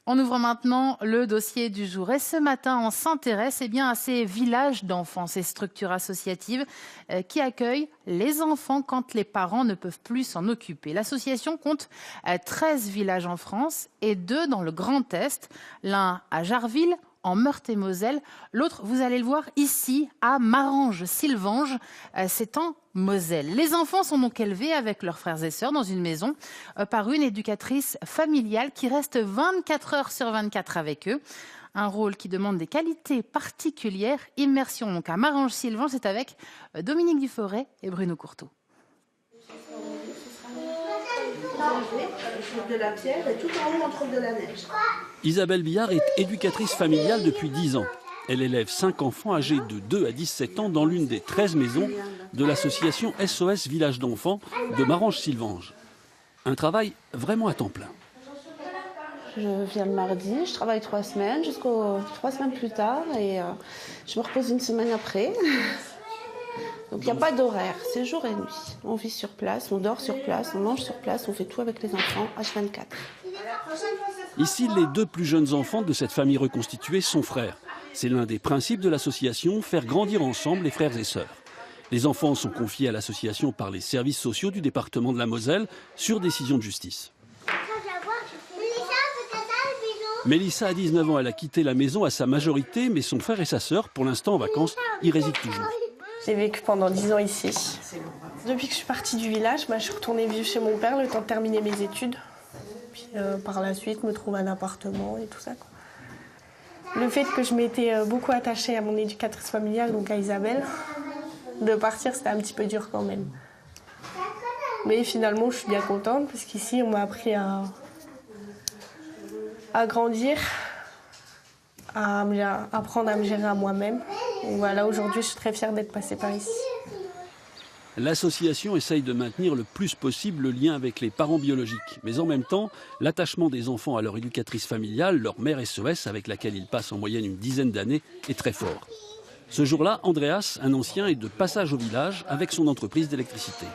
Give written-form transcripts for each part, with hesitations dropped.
On ouvre maintenant le dossier du jour et ce matin, on s'intéresse à ces villages d'enfants, ces structures associatives qui accueillent les enfants quand les parents ne peuvent plus s'en occuper. L'association compte 13 villages en France et 2 dans le Grand Est, l'un à Jarville, en Meurthe-et-Moselle. L'autre, vous allez le voir ici, à Marange-Sylvange, c'est en Moselle. Les enfants sont donc élevés avec leurs frères et sœurs dans une maison par une éducatrice familiale qui reste 24 heures sur 24 avec eux. Un rôle qui demande des qualités particulières. Immersion donc à Marange-Sylvange, c'est avec Dominique Duforêt et Bruno Courteau. De la pierre et tout en haut on trouve de la neige. Isabelle Billard est éducatrice familiale depuis 10 ans. Elle élève 5 enfants âgés de 2 à 17 ans dans l'une des 13 maisons de l'association SOS Village d'enfants de Marange-Sylvange. Un travail vraiment à temps plein. Je viens le mardi, je travaille 3 semaines, jusqu'aux 3 semaines plus tard et je me repose une semaine après. Donc il n'y a pas d'horaire, c'est jour et nuit. On vit sur place, on dort sur place, on mange sur place, on fait tout avec les enfants, H24. Ici, les 2 plus jeunes enfants de cette famille reconstituée sont frères. C'est l'un des principes de l'association, faire grandir ensemble les frères et sœurs. Les enfants sont confiés à l'association par les services sociaux du département de la Moselle sur décision de justice. Mélissa a 19 ans, elle a quitté la maison à sa majorité, mais son frère et sa sœur, pour l'instant en vacances, y résident toujours. J'ai vécu pendant 10 ans ici. Depuis que je suis partie du village, je suis retournée vivre chez mon père le temps de terminer mes études. Puis par la suite, me trouver un appartement et tout ça, quoi. Le fait que je m'étais beaucoup attachée à mon éducatrice familiale, donc à Isabelle, de partir, c'était un petit peu dur quand même. Mais finalement, je suis bien contente parce qu'ici, on m'a appris à grandir, à apprendre à me gérer à moi-même. Voilà, aujourd'hui, je suis très fière d'être passée par ici. L'association essaye de maintenir le plus possible le lien avec les parents biologiques. Mais en même temps, l'attachement des enfants à leur éducatrice familiale, leur mère SOS, avec laquelle ils passent en moyenne une dizaine d'années, est très fort. Ce jour-là, Andreas, un ancien, est de passage au village avec son entreprise d'électricité.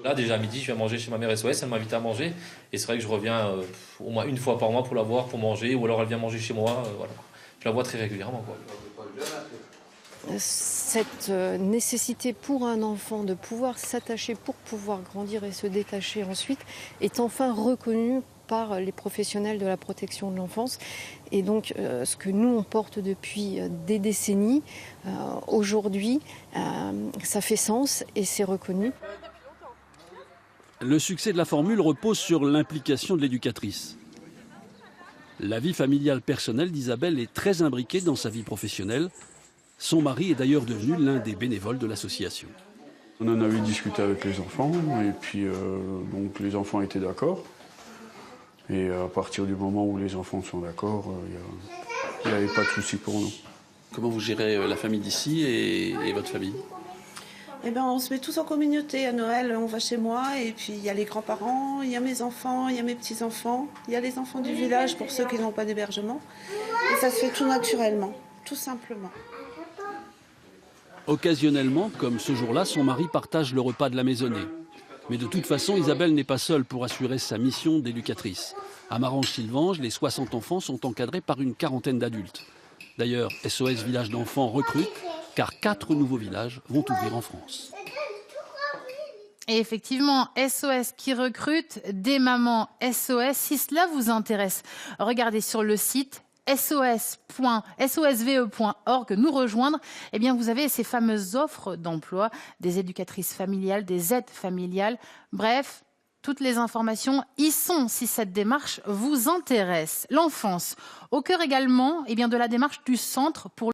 Là, déjà à midi, je viens manger chez ma mère SOS, elle m'invite à manger. Et c'est vrai que je reviens au moins une fois par mois pour la voir, pour manger, ou alors elle vient manger chez moi. Voilà. Je la vois très régulièrement, quoi. Cette nécessité pour un enfant de pouvoir s'attacher pour pouvoir grandir et se détacher ensuite est enfin reconnue par les professionnels de la protection de l'enfance. Et donc, ce que nous, on porte depuis des décennies, aujourd'hui, ça fait sens et c'est reconnu. Le succès de la formule repose sur l'implication de l'éducatrice. La vie familiale personnelle d'Isabelle est très imbriquée dans sa vie professionnelle. Son mari est d'ailleurs devenu l'un des bénévoles de l'association. On en avait discuté avec les enfants et puis donc les enfants étaient d'accord. Et à partir du moment où les enfants sont d'accord, il n'y avait pas de souci pour nous. Comment vous gérez la famille d'ici et votre famille ? Eh ben, on se met tous en communauté. À Noël, on va chez moi et puis il y a les grands-parents, il y a mes enfants, il y a mes petits-enfants, il y a les enfants du village pour ceux qui n'ont pas d'hébergement. Et ça se fait tout naturellement, tout simplement. Occasionnellement, comme ce jour-là, son mari partage le repas de la maisonnée. Mais de toute façon, Isabelle n'est pas seule pour assurer sa mission d'éducatrice. À Marange-Sylvange, les 60 enfants sont encadrés par une quarantaine d'adultes. D'ailleurs, SOS Village d'enfants recrute, car 4 nouveaux villages vont ouvrir en France. Et effectivement, SOS qui recrute des mamans SOS. Si cela vous intéresse, regardez sur le site sosve.org, nous rejoindre, vous avez ces fameuses offres d'emploi, des éducatrices familiales, des aides familiales. Bref, toutes les informations y sont si cette démarche vous intéresse. L'enfance, au cœur également de la démarche du Centre pour